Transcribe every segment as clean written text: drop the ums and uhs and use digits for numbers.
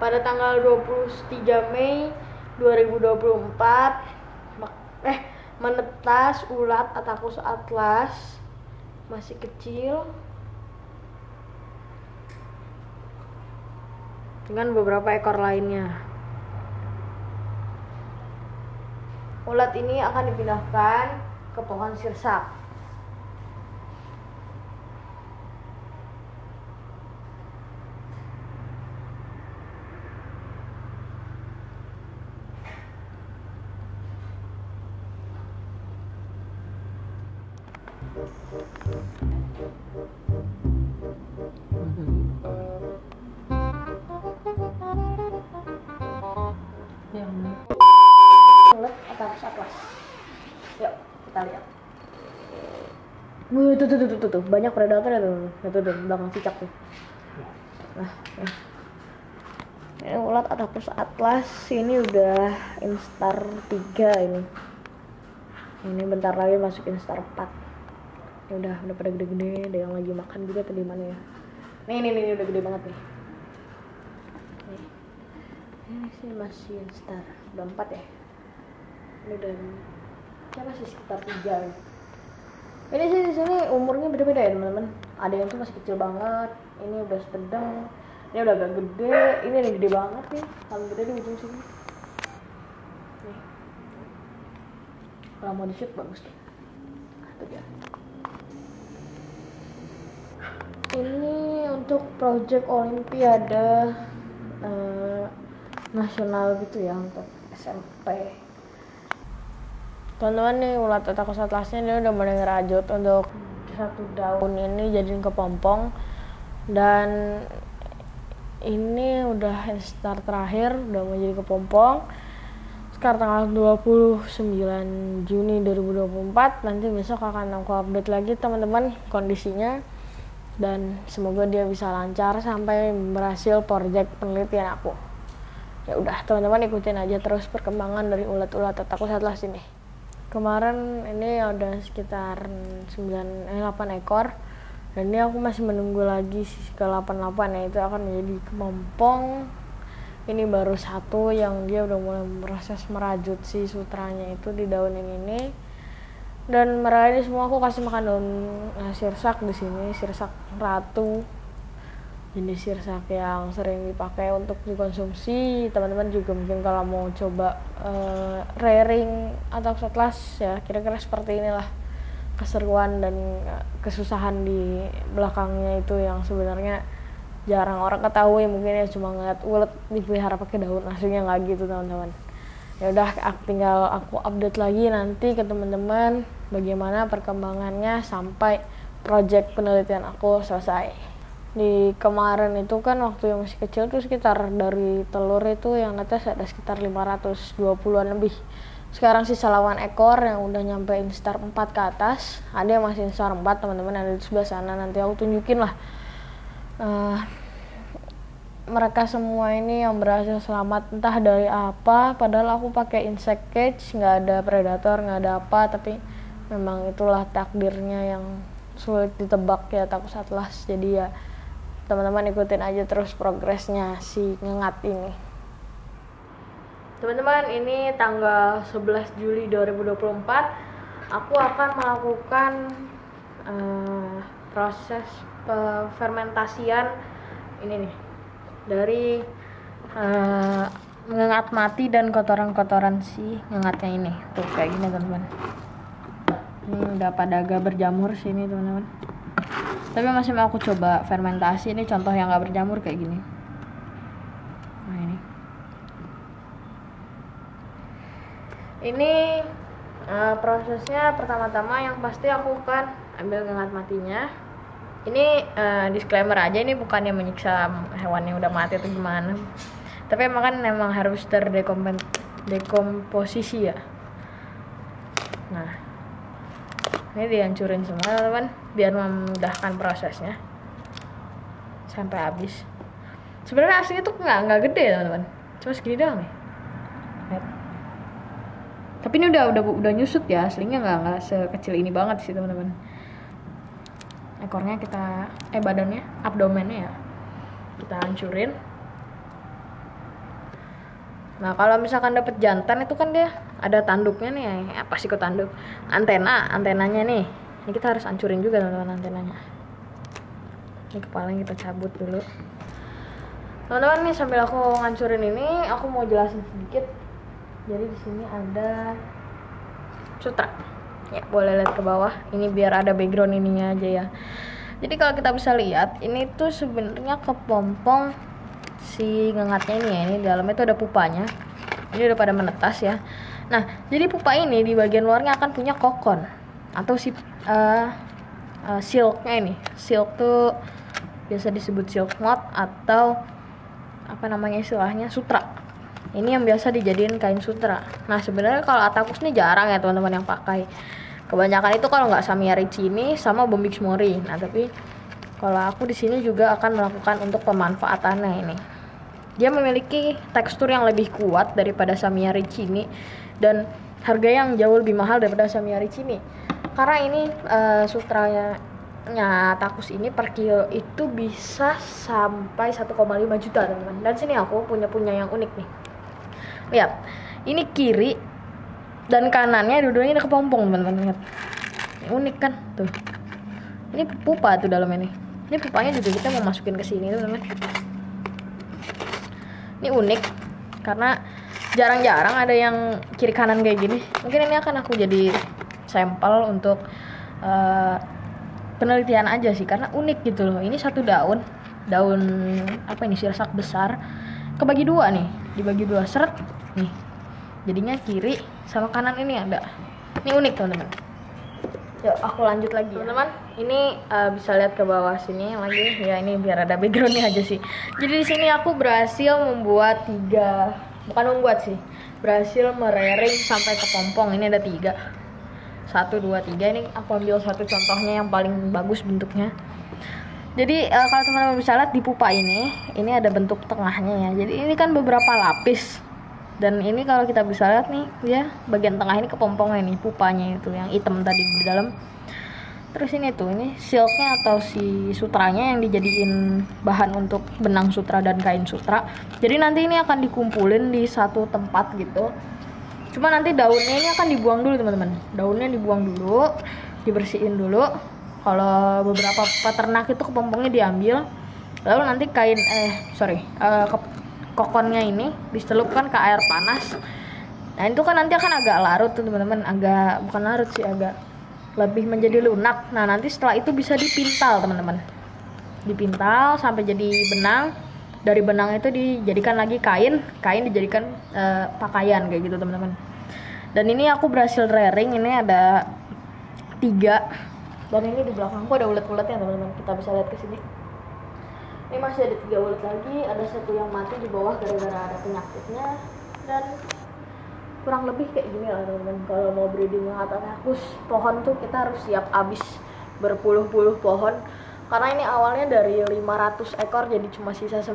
pada tanggal 23 Mei 2024 menetas ulat Attacus atlas masih kecil dengan beberapa ekor lainnya. Ulat ini akan dipindahkan ke pohon sirsak. Ulat Attacus atlas. Yuk kita lihat. Tuh, banyak predator ya tuh, belakang cicak tuh. Nah, ya. Ini ulat Attacus atlas ini udah instar 3 ini. Ini bentar lagi masuk instar 4. Ya udah pada gede-gede, ada yang lagi makan juga tadi mana ya. Nih udah gede banget nih. Ini sih masih instar, udah 4 ya. Ini udah masih sekitar 3 ya. Ini sih di sini umurnya beda-beda ya teman-teman. Ada yang tuh masih kecil banget, ini udah sedang, ini udah agak gede, ini yang gede banget nih, paling gede di ujung sini. Nih, kalau mau di shoot bagus deh. Itu dia. Ini untuk project Olimpiade nasional gitu ya, untuk SMP. Teman-teman nih ulat Attacus atlasnya dia udah mulai ngerajut untuk satu daun ini jadiin kepompong, dan ini udah instar terakhir udah mau jadi kepompong. Sekarang tanggal 29 Juni 2024, nanti besok akan aku update lagi teman-teman kondisinya, dan semoga dia bisa lancar sampai berhasil proyek penelitian aku. Ya udah teman-teman, ikutin aja terus perkembangan dari ulat-ulat Attacus atlas ini. Kemarin ini ada sekitar 8 ekor, dan ini aku masih menunggu lagi ke 88 ya, itu akan menjadi kepompong. Ini baru satu yang dia udah mulai proses merajut si sutranya itu di daun ini. Dan mereka ini semua aku kasih makan daun sirsak di sini, sirsak ratu. Jenis sirsak yang sering dipakai untuk dikonsumsi. Teman-teman juga mungkin kalau mau coba rearing Attacus atlas ya kira-kira seperti inilah keseruan dan kesusahan di belakangnya itu yang sebenarnya jarang orang ketahui. Mungkin ya cuma ngeliat ulet dipelihara pakai daun, aslinya nggak gitu teman-teman. Ya udah, tinggal aku update lagi nanti ke teman-teman bagaimana perkembangannya sampai project penelitian aku selesai. Di kemarin itu kan waktu yang masih kecil tuh sekitar dari telur itu yang netes ada sekitar 520-an lebih. Sekarang sisa 8 ekor yang udah nyampe instar 4 ke atas. Ada yang masih instar 4 teman-teman, ada di sebelah sana, nanti aku tunjukin lah. Mereka semua ini yang berhasil selamat entah dari apa, padahal aku pakai insect cage, nggak ada predator, nggak ada apa, tapi memang itulah takdirnya yang sulit ditebak ya Attacus atlas. Jadi ya teman-teman ikutin aja terus progresnya si ngengat ini. Teman-teman, ini tanggal 11 Juli 2024 aku akan melakukan proses fermentasian ini nih dari ngengat mati dan kotoran-kotoran si ngengatnya ini. Tuh kayak gini teman-teman. Ini udah pada agak berjamur sini teman-teman. Tapi masih mau aku coba fermentasi. Ini contoh yang gak berjamur kayak gini. Nah ini prosesnya pertama-tama yang pasti aku akan ambil ngengat matinya. Ini disclaimer aja, ini bukannya menyiksa hewan yang udah mati atau gimana, tapi emang harus terdekomposisi ya. Nah ini dihancurin semua teman-teman biar memudahkan prosesnya sampai habis. Sebenarnya aslinya tuh nggak gede teman-teman, cuma segini doang nih. Lihat. Tapi ini udah nyusut ya, aslinya nggak sekecil ini banget sih teman-teman. Ekornya kita badannya, abdomennya ya kita hancurin. Nah kalau misalkan dapet jantan itu kan dia ada tanduknya nih, apa sih kok tanduk? Antenanya nih. Ini kita harus hancurin juga teman-teman antenanya. Ini kepalanya kita cabut dulu. Teman-teman nih sambil aku ngancurin ini, aku mau jelasin sedikit. Jadi di sini ada sutra. Ya boleh lihat ke bawah. Ini biar ada background ininya aja ya. Jadi kalau kita bisa lihat, ini tuh sebenarnya kepompong si ngengatnya ini ya. Ini di dalamnya tuh ada pupanya. Ini udah pada menetas ya. Nah, jadi pupa ini di bagian luarnya akan punya kokon atau si silknya ini. Silk tuh biasa disebut silk knot atau apa namanya istilahnya sutra. Ini yang biasa dijadiin kain sutra. Nah, sebenarnya kalau Atakus ini jarang ya teman-teman yang pakai. Kebanyakan itu kalau nggak Samia Ricini sama Bombix Mori. Nah, tapi kalau aku di sini juga akan melakukan untuk pemanfaatannya ini. Dia memiliki tekstur yang lebih kuat daripada Samia Ricini dan harga yang jauh lebih mahal daripada Samia Ricini. Karena ini sutranya Atakus ini per kilo itu bisa sampai 1,5 juta teman-teman. Dan sini aku punya yang unik nih. Lihat, ini kiri dan kanannya dua-duanya ada kepompong teman-teman. Lihat, ini unik kan tuh. Ini pupa tuh dalamnya nih. Ini pupanya juga kita mau masukin ke sini teman-teman. Ini unik karena jarang-jarang ada yang kiri kanan kayak gini. Mungkin ini akan aku jadi sampel untuk penelitian aja sih, karena unik gitu loh. Ini satu daun apa ini, sirsak besar kebagi dua nih, dibagi dua seret nih, jadinya kiri sama kanan ini ada. Ini unik teman-teman. Yuk aku lanjut lagi teman-teman. Ini bisa lihat ke bawah sini lagi ya, ini biar ada backgroundnya aja sih. Jadi di sini aku berhasil membuat berhasil merering sampai ke pompong. Ini ada 3, 1, 2, 3. Ini aku ambil satu contohnya yang paling bagus bentuknya. Jadi kalau teman-teman bisa lihat di pupa ini ada bentuk tengahnya ya. Jadi ini kan beberapa lapis. Dan ini kalau kita bisa lihat nih, ya bagian tengah ini kepompongnya nih, pupanya itu yang hitam tadi di dalam. Terus ini tuh, ini silknya atau si sutranya yang dijadiin bahan untuk benang sutra dan kain sutra. Jadi nanti ini akan dikumpulin di satu tempat gitu. Cuma nanti daunnya ini akan dibuang dulu teman-teman. Daunnya dibuang dulu, dibersihin dulu. Kalau beberapa peternak itu kepompongnya diambil. Lalu nanti kokonnya ini dicelupkan ke air panas. Nah itu kan nanti akan agak larut tuh teman-teman, bukan larut sih, agak lebih menjadi lunak. Nah nanti setelah itu bisa dipintal teman-teman, dipintal sampai jadi benang. Dari benang itu dijadikan lagi kain dijadikan pakaian kayak gitu teman-teman. Dan ini aku berhasil rearing, ini ada 3, dan ini di belakangku ada ulet-uletnya teman-teman. Kita bisa lihat ke sini. Ini masih ada 3 ulet lagi, ada 1 yang mati di bawah gara-gara ada penyakitnya. Dan kurang lebih kayak gini lah teman-teman. Kalau mau breeding yang Atakus pohon tuh kita harus siap habis berpuluh-puluh pohon. Karena ini awalnya dari 500 ekor jadi cuma sisa 9,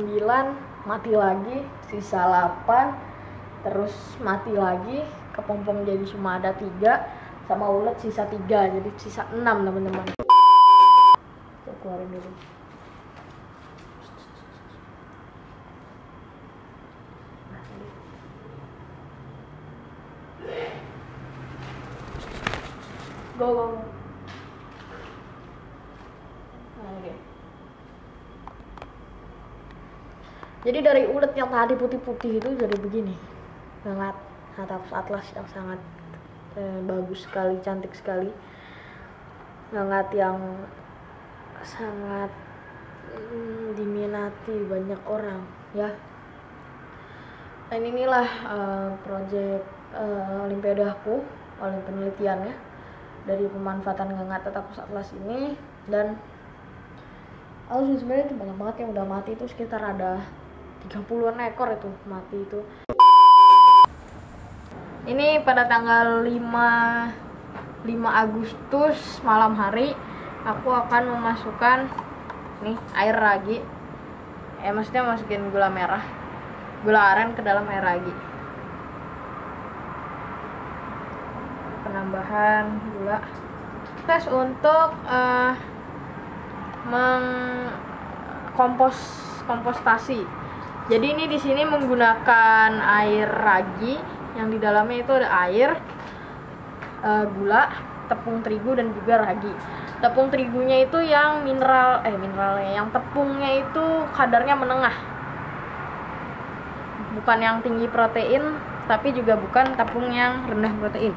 mati lagi, sisa 8, terus mati lagi, kepompong jadi cuma ada 3, sama ulet sisa 3, jadi sisa 6 teman-teman. Saya keluarin dulu. Go. Nah, okay. Jadi dari ulet yang tadi putih-putih itu jadi begini. Sangat Atakus Atlas yang sangat bagus sekali, cantik sekali. Ngengat yang sangat diminati banyak orang ya. Dan inilah proyek olimpiade aku oleh penelitiannya dari pemanfaatan ngengat Atakus Atlas ini. Dan sebenarnya itu banyak banget yang udah mati, itu sekitar ada 30-an ekor itu mati itu. Ini pada tanggal 5 Agustus malam hari aku akan memasukkan nih air ragi. Maksudnya masukin gula aren ke dalam air ragi. Penambahan gula tes untuk kompostasi Jadi ini di sini menggunakan air ragi yang di dalamnya itu ada air, gula, tepung terigu dan juga ragi. Tepung terigunya itu yang mineralnya, yang tepungnya itu kadarnya menengah. Bukan yang tinggi protein, tapi juga bukan tepung yang rendah protein.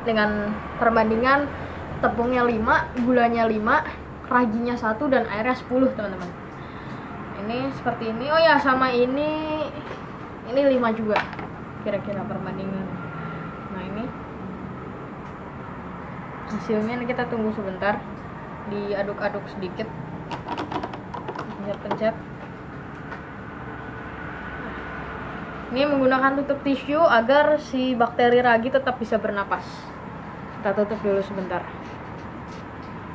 Dengan perbandingan tepungnya 5, gulanya 5, raginya 1 dan airnya 10, teman-teman. Ini seperti ini. Oh ya, sama ini 5 juga. Kira-kira perbandingan. Nah, ini hasilnya. Ini kita tunggu sebentar, diaduk-aduk sedikit, pencet-pencet. Ini menggunakan tutup tisu agar si bakteri ragi tetap bisa bernapas. Kita tutup dulu sebentar.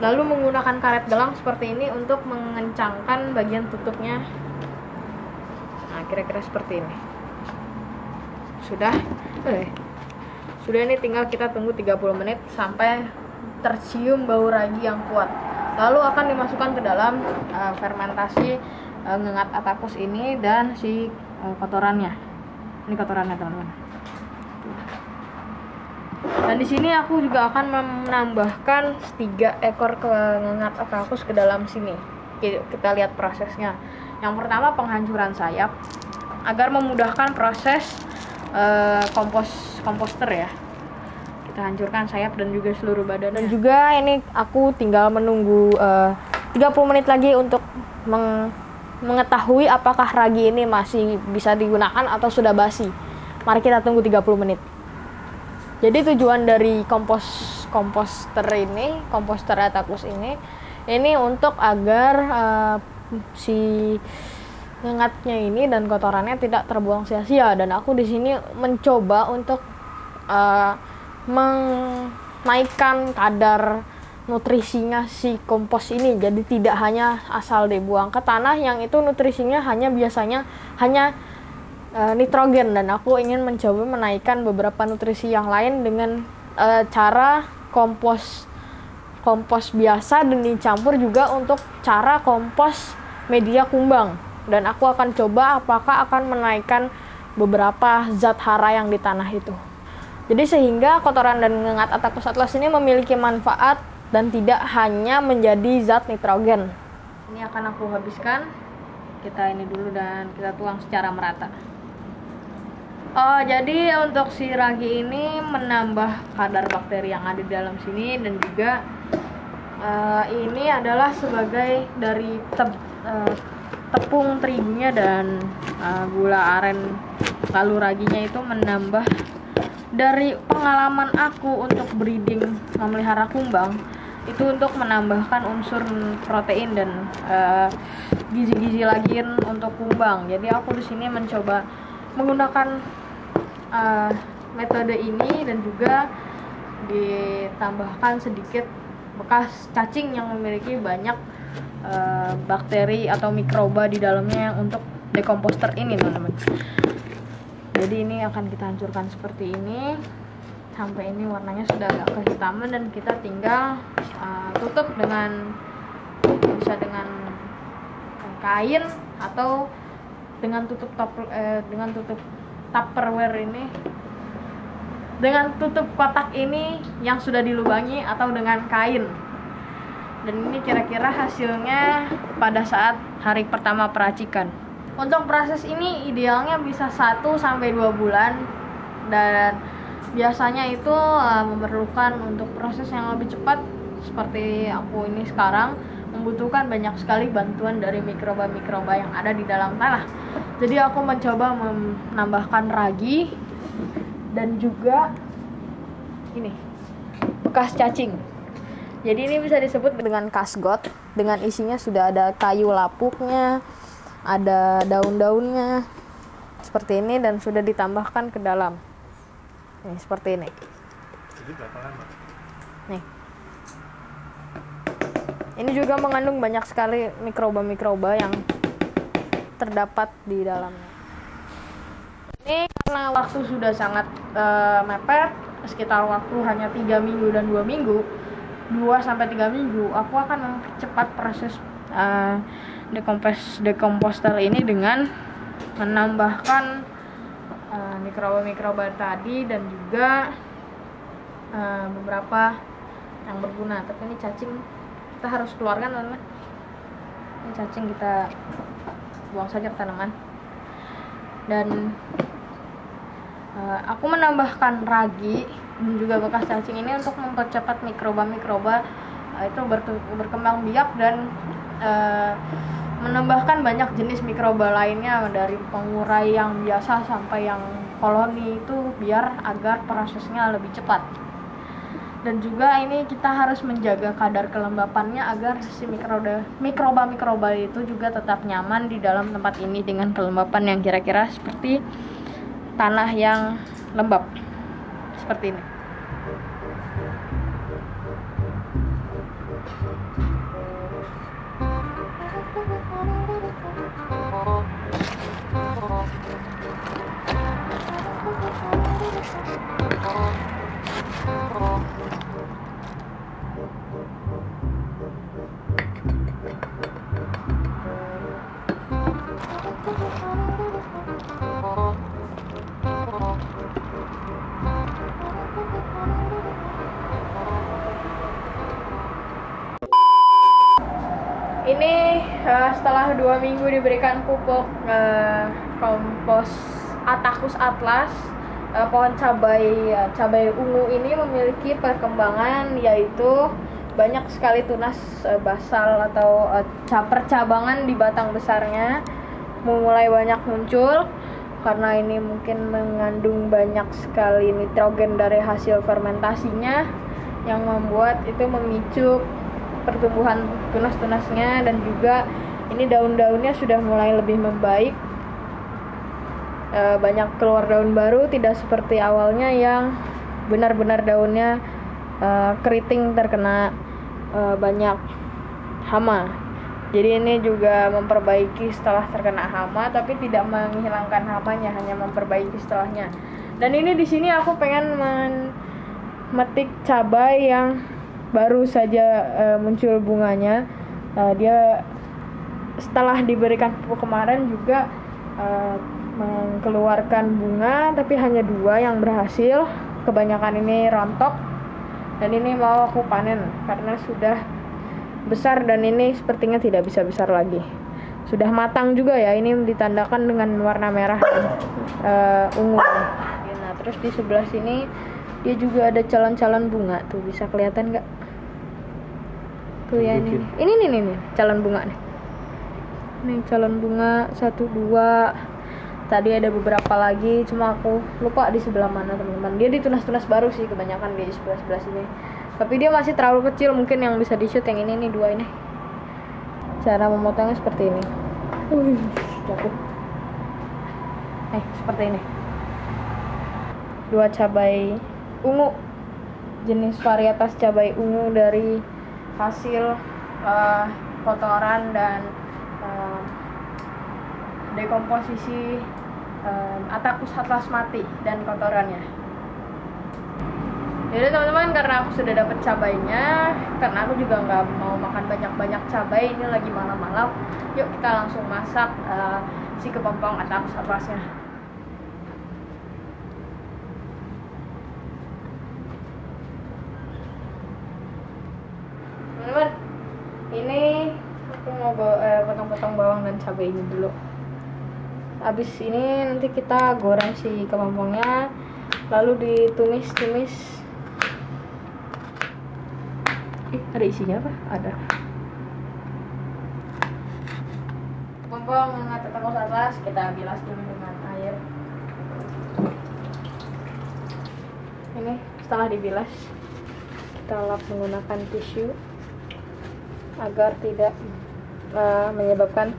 Lalu menggunakan karet gelang seperti ini untuk mengencangkan bagian tutupnya. Nah, kira-kira seperti ini. Sudah ini tinggal kita tunggu 30 menit sampai tercium bau ragi yang kuat. Lalu akan dimasukkan ke dalam fermentasi ngengat atakus ini dan si kotorannya. Ini kotorannya, teman-teman. Dan di sini aku juga akan menambahkan 3 ekor ngengat atakus ke dalam sini. Kita lihat prosesnya. Yang pertama, penghancuran sayap agar memudahkan proses komposter ya. Kita hancurkan sayap dan juga seluruh badannya. Dan juga ini aku tinggal menunggu 30 menit lagi untuk mengetahui apakah ragi ini masih bisa digunakan atau sudah basi. Mari kita tunggu 30 menit. Jadi tujuan dari komposter atakus ini untuk agar si ngengatnya ini dan kotorannya tidak terbuang sia-sia. Dan aku di sini mencoba untuk menaikkan kadar nutrisinya si kompos ini. Jadi tidak hanya asal dibuang ke tanah yang itu nutrisinya biasanya hanya nitrogen, dan aku ingin mencoba menaikkan beberapa nutrisi yang lain dengan cara kompos biasa dan dicampur juga untuk cara kompos media kumbang. Dan aku akan coba apakah akan menaikkan beberapa zat hara yang di tanah itu. Jadi sehingga kotoran dan ngengat atakus atlas ini memiliki manfaat dan tidak hanya menjadi zat nitrogen. Ini akan aku habiskan. Kita ini dulu dan kita tuang secara merata. Jadi untuk si ragi ini menambah kadar bakteri yang ada di dalam sini, dan juga ini adalah sebagai dari tepung terigunya dan gula aren, lalu raginya itu menambah. Dari pengalaman aku untuk breeding memelihara kumbang itu untuk menambahkan unsur protein dan gizi-gizi lain untuk kumbang. Jadi aku di sini mencoba menggunakan metode ini dan juga ditambahkan sedikit bekas cacing yang memiliki banyak bakteri atau mikroba di dalamnya untuk dekomposter ini, teman-teman. Jadi ini akan kita hancurkan seperti ini sampai ini warnanya sudah agak kehitaman, dan kita tinggal tutup bisa dengan kain atau dengan tutup Tupperware ini, dengan tutup kotak ini yang sudah dilubangi, atau dengan kain. Dan ini kira-kira hasilnya pada saat hari pertama peracikan. Untuk proses ini idealnya bisa 1-2 bulan, dan biasanya itu memerlukan untuk proses yang lebih cepat seperti aku ini sekarang membutuhkan banyak sekali bantuan dari mikroba-mikroba yang ada di dalam tanah. Jadi aku mencoba menambahkan ragi dan juga ini bekas cacing. Jadi ini bisa disebut dengan kasgot, dengan isinya sudah ada kayu lapuknya, ada daun-daunnya seperti ini, dan sudah ditambahkan ke dalam. Nih, seperti ini. Jadi berapa lama? Nih. Ini juga mengandung banyak sekali mikroba-mikroba yang terdapat di dalamnya. Ini karena waktu sudah sangat mepet, sekitar waktu hanya 3 minggu dan 2 minggu, 2-3 minggu, aku akan mempercepat proses dekomposter ini dengan menambahkan mikroba-mikroba tadi dan juga beberapa yang berguna. Tapi ini cacing kita harus keluarkan, teman-teman. Ini cacing kita buang saja ke tanaman. Dan aku menambahkan ragi dan juga bekas cacing ini untuk mempercepat mikroba-mikroba itu berkembang biak dan menambahkan banyak jenis mikroba lainnya dari pengurai yang biasa sampai yang koloni itu biar agar prosesnya lebih cepat. Dan juga ini kita harus menjaga kadar kelembapannya agar si mikroba-mikroba itu juga tetap nyaman di dalam tempat ini dengan kelembapan yang kira-kira seperti tanah yang lembab seperti ini. Ini setelah 2 minggu diberikan pupuk kompos Attacus atlas, pohon cabai ungu ini memiliki perkembangan, yaitu banyak sekali tunas basal atau percabangan di batang besarnya mulai banyak muncul karena ini mungkin mengandung banyak sekali nitrogen dari hasil fermentasinya yang membuat itu memicu pertumbuhan tunas-tunasnya. Dan juga ini daun-daunnya sudah mulai lebih membaik, banyak keluar daun baru, tidak seperti awalnya yang benar-benar daunnya keriting terkena banyak hama. Jadi ini juga memperbaiki setelah terkena hama, tapi tidak menghilangkan hamanya, hanya memperbaiki setelahnya. Dan ini di sini aku pengen memetik cabai yang baru saja muncul bunganya. Dia setelah diberikan pupuk kemarin juga mengeluarkan bunga, tapi hanya 2 yang berhasil. Kebanyakan ini rontok dan ini mau aku panen karena sudah besar dan ini sepertinya tidak bisa besar lagi. Sudah matang juga ya, ini ditandakan dengan warna merah ungu. Nah, terus di sebelah sini dia juga ada calon-calon bunga tuh, bisa kelihatan nggak? Tuh ya, ini calon bunga nih. Ini calon bunga 1, 2. Tadi ada beberapa lagi, cuma aku lupa di sebelah mana, teman-teman. Dia di tunas-tunas baru sih, kebanyakan di sebelah sini. Tapi dia masih terlalu kecil, mungkin yang bisa di-shoot yang ini nih, 2 ini. Cara memotongnya seperti ini. Jatuh. Seperti ini. 2 cabai ungu, jenis varietas cabai ungu dari hasil kotoran dan dekomposisi Attacus atlas mati dan kotorannya. Jadi teman-teman, karena aku sudah dapat cabainya, karena aku juga nggak mau makan banyak-banyak cabai, ini lagi malam-malam, yuk kita langsung masak si kepompong Attacus atlasnya. Teman-teman, ini aku mau potong-potong bawang dan cabainya dulu. Habis ini nanti kita goreng si kepompongnya, lalu ditumis-tumis. Ada isinya apa? Ada kepompong Attacus atlas, kita bilas dulu dengan air. Ini setelah dibilas, kita lap menggunakan tisu agar tidak menyebabkan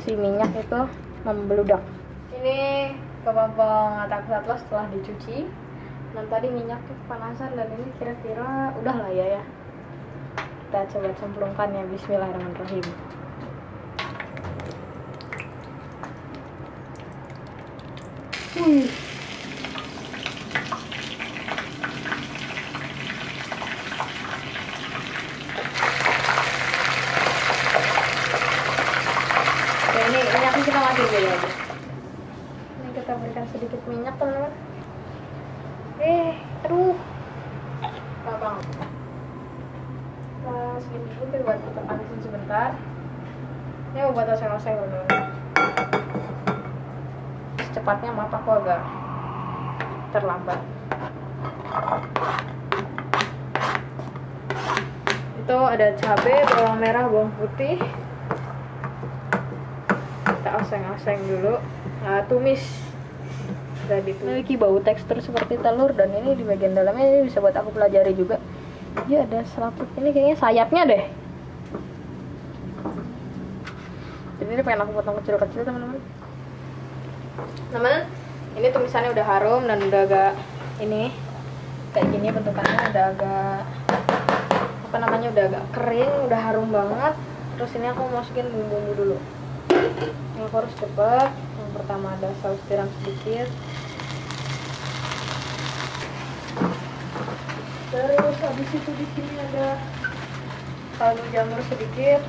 si minyak itu membeludak. Ini kepompong Attacus atlas setelah dicuci, dan tadi minyaknya kepanasan dan ini kira-kira udah lah ya. Kita coba cemplungkan ya, bismillahirrahmanirrahim. aja. Ini kita berikan sedikit minyak teman-teman. Aduh, gampang. Segini dulu buat kita panasin sebentar. Ini mau buat oseng-oseng dulu. Secepatnya maaf aku agak terlambat. Itu ada cabai, bawang merah, bawang putih. Kita oseng-oseng dulu. Nah, tumis. Udah memiliki bau tekstur seperti telur, dan ini di bagian dalamnya ini bisa buat aku pelajari juga. Iya, ada selaput. Ini kayaknya sayapnya deh. Jadi ini pengen aku potong kecil-kecil teman-teman. Teman-teman, ini tumisannya udah harum dan udah agak ini kayak gini bentukannya, udah agak apa namanya, udah agak kering, udah harum banget. Terus ini aku masukin bumbu-bumbu dulu. Ini aku harus cepet. Yang pertama ada saus tiram sedikit. Terus habis itu di sini ada kaldu jamur sedikit.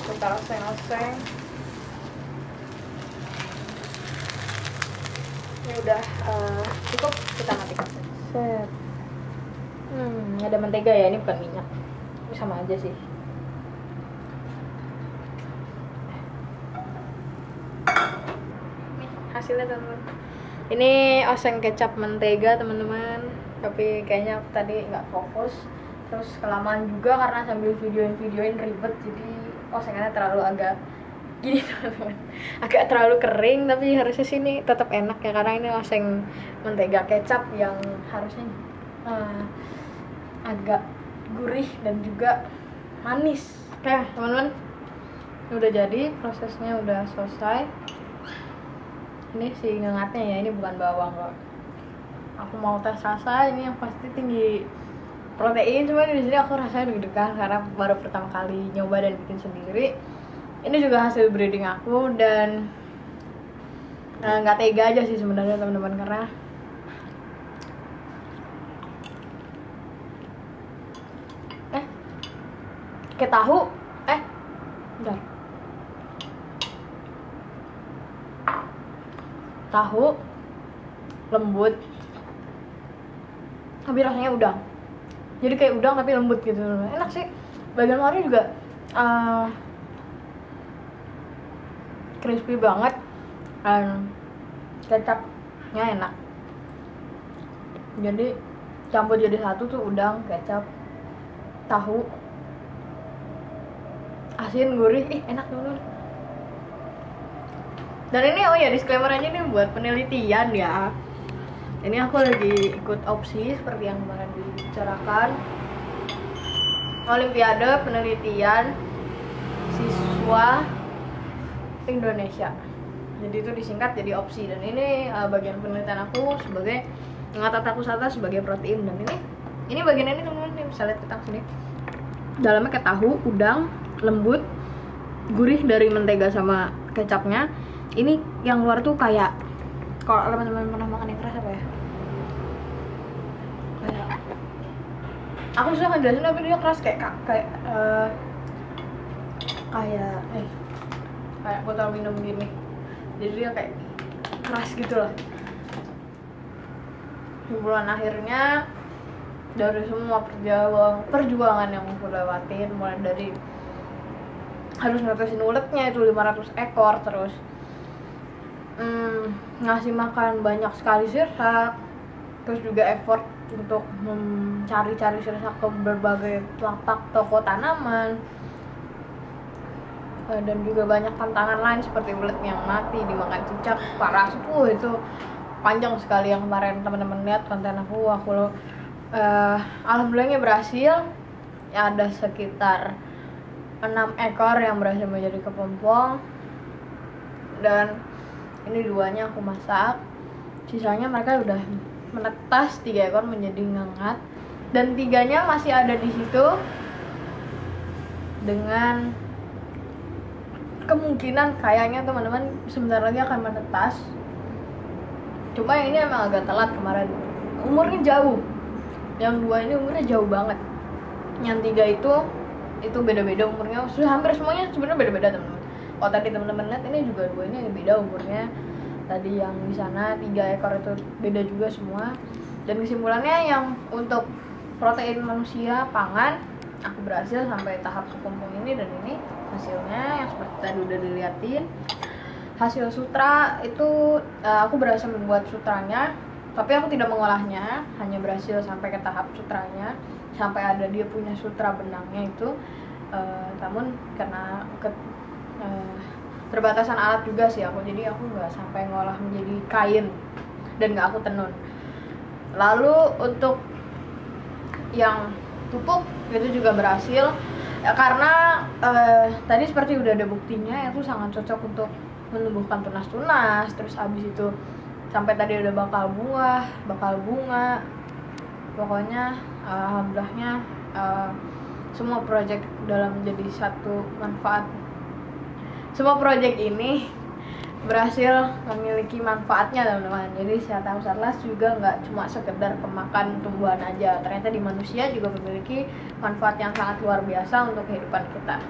Kita oseng-oseng. Ini udah cukup, kita matikan. Set. Ada mentega ya, ini bukan minyak. Ini sama aja sih. Nih hasilnya teman-teman. Ini oseng kecap mentega teman-teman. Tapi kayaknya aku tadi nggak fokus. Terus kelamaan juga karena sambil videoin ribet. Jadi osengannya terlalu agak gini teman-teman, agak terlalu kering. Tapi harusnya sini tetap enak ya, karena ini oseng mentega kecap yang harusnya agak gurih dan juga manis. Oke teman-teman, udah jadi, prosesnya udah selesai. Ini si ngengatnya ya, ini bukan bawang kok. Aku mau tes rasa, ini yang pasti tinggi protein, cuma di sini aku rasanya deg-degan karena baru pertama kali nyoba dan bikin sendiri. Ini juga hasil breeding aku, dan nggak tega aja sih sebenarnya teman-teman, karena kayak tahu bentar. Tahu lembut tapi rasanya udang, jadi kayak udang tapi lembut gitu, enak sih. Bagian luarnya juga crispy banget, dan kecapnya enak, jadi campur jadi satu tuh, udang, kecap, tahu, asin, gurih, enak teman-teman. Dan ini oh ya, disclaimer aja nih buat penelitian ya. Ini aku lagi ikut opsi seperti yang kemarin dibicarakan, Olimpiade Penelitian Siswa Indonesia. Jadi itu disingkat jadi opsi, dan ini bagian penelitian aku sebagai tata kusata sebagai protein. Dan ini bagian ini teman-teman, bisa lihat kita sini. Dalamnya kayak tahu, udang, lembut, gurih dari mentega sama kecapnya. Ini yang luar tuh kayak, kalau teman-teman pernah makan yang keras apa ya? Kayak, aku susah ngejelasin tapi dia keras kayak botol minum gini. Jadi dia kayak keras gitu lah. Bulan akhirnya dari semua perjuangan yang aku lewatin, mulai dari harus netesin uletnya itu 500 ekor, terus ngasih makan banyak sekali sirsak, terus juga effort untuk mencari-cari sirsak ke berbagai lapak toko tanaman, dan juga banyak tantangan lain seperti ulet yang mati dimakan cicak, parah tuh. Itu panjang sekali yang kemarin teman-teman lihat konten aku alhamdulillahnya berhasil ya. Ada sekitar 6 ekor yang berhasil menjadi kepompong, dan ini 2-nya aku masak. Sisanya mereka udah menetas, 3 ekor menjadi ngengat, dan 3-nya masih ada di situ dengan kemungkinan kayaknya teman-teman sebentar lagi akan menetas. Cuma yang ini emang agak telat kemarin, umurnya jauh. Yang 2 ini umurnya jauh banget. Yang 3 itu beda-beda umurnya, sudah hampir semuanya sebenarnya beda-beda teman-teman. Oh tadi teman-teman lihat ini juga dua ini beda umurnya. Tadi yang di sana 3 ekor itu beda juga semua. Dan kesimpulannya yang untuk protein manusia pangan aku berhasil sampai tahap kepompong ini, dan ini hasilnya yang seperti tadi udah dilihatin. Hasil sutra itu aku berhasil membuat sutranya, tapi aku tidak mengolahnya, hanya berhasil sampai ke tahap sutranya, sampai ada dia punya sutra benangnya itu. Namun karena terbatasan alat juga sih aku, jadi aku nggak sampai ngolah menjadi kain dan nggak aku tenun. Lalu untuk yang pupuk itu juga berhasil ya, karena tadi seperti udah ada buktinya itu sangat cocok untuk menumbuhkan tunas-tunas. Terus abis itu sampai tadi udah bakal bunga, pokoknya alhamdulillahnya semua proyek dalam menjadi satu manfaat. Semua proyek ini berhasil memiliki manfaatnya teman-teman. Jadi Sehat Atlas juga nggak cuma sekedar pemakan tumbuhan aja, ternyata di manusia juga memiliki manfaat yang sangat luar biasa untuk kehidupan kita.